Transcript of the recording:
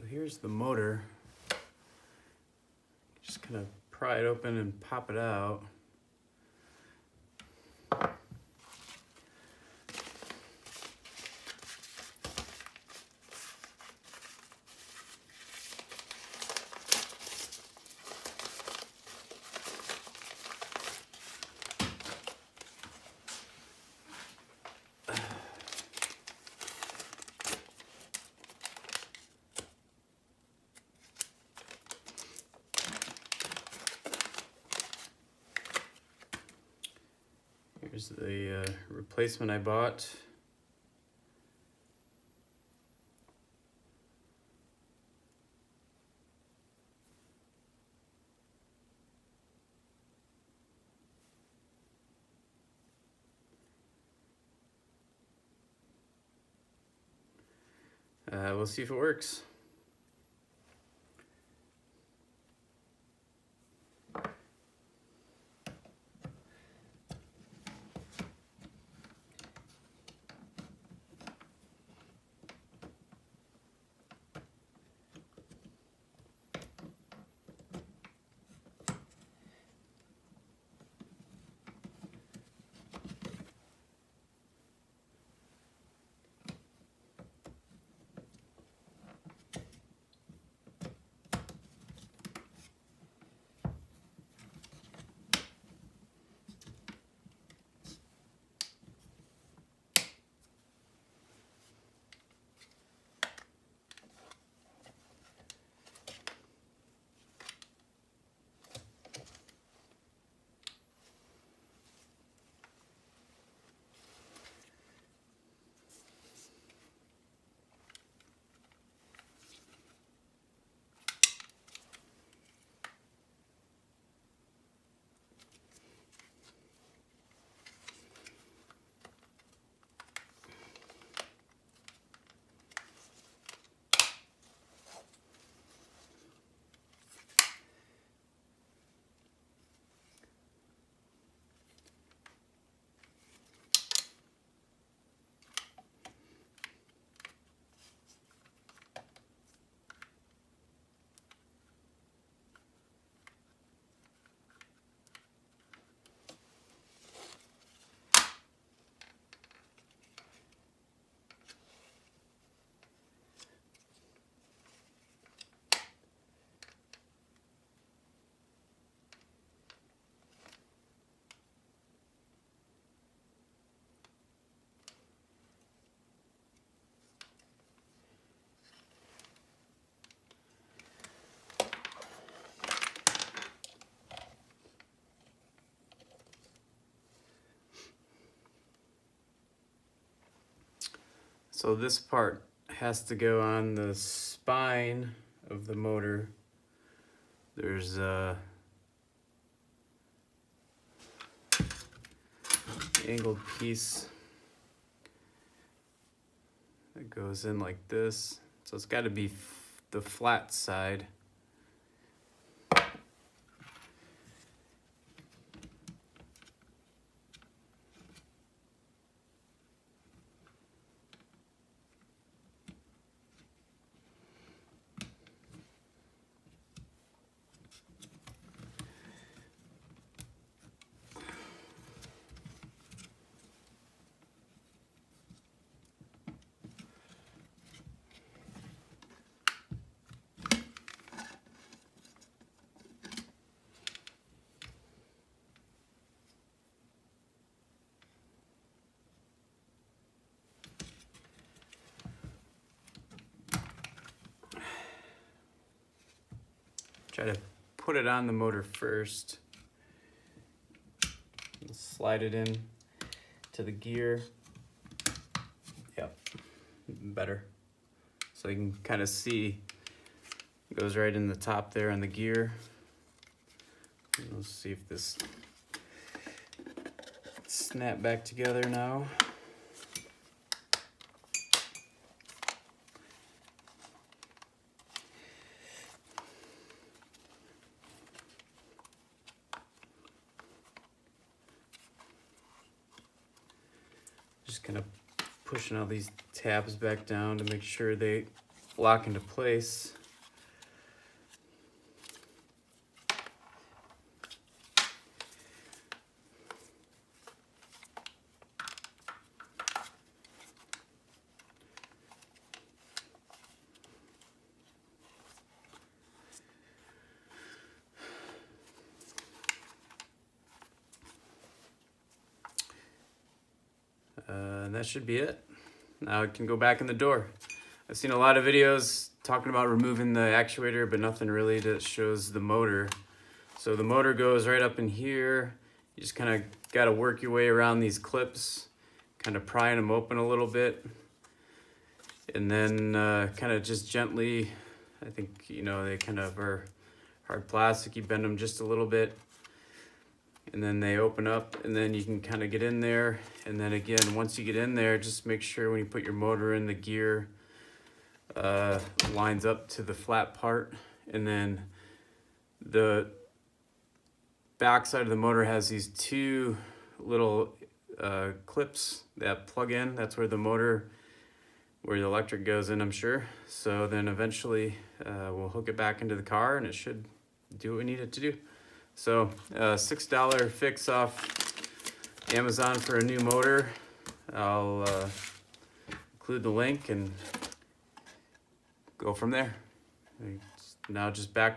here's the motor. Just kind of pry it open and pop it out. Here's the replacement I bought. We'll see if it works. So this part has to go on the spine of the motor. There's a angled piece that goes in like this. So it's got to be the flat side. Try to put it on the motor first. Slide it in to the gear. Yep, better. So you can kind of see it goes right in the top there on the gear. Let's see if this snap back together now. Just kind of pushing all these tabs back down to make sure they lock into place. And that should be it. Now it can go back in the door. I've seen a lot of videos talking about removing the actuator, but nothing really that shows the motor. So the motor goes right up in here. You just kind of got to work your way around these clips, kind of prying them open a little bit. And then kind of just gently, I think, you know, they kind of are hard plastic. You bend them just a little bit. And then they open up, and then you can kind of get in there. And then again, once you get in there, just make sure when you put your motor in, the gear lines up to the flat part. And then the back side of the motor has these two little clips that plug in. That's where the motor, where the electric goes in, I'm sure. So then eventually we'll hook it back into the car, and it should do what we need it to do. So $6 fix off Amazon for a new motor. I'll include the link and go from there. Now just back to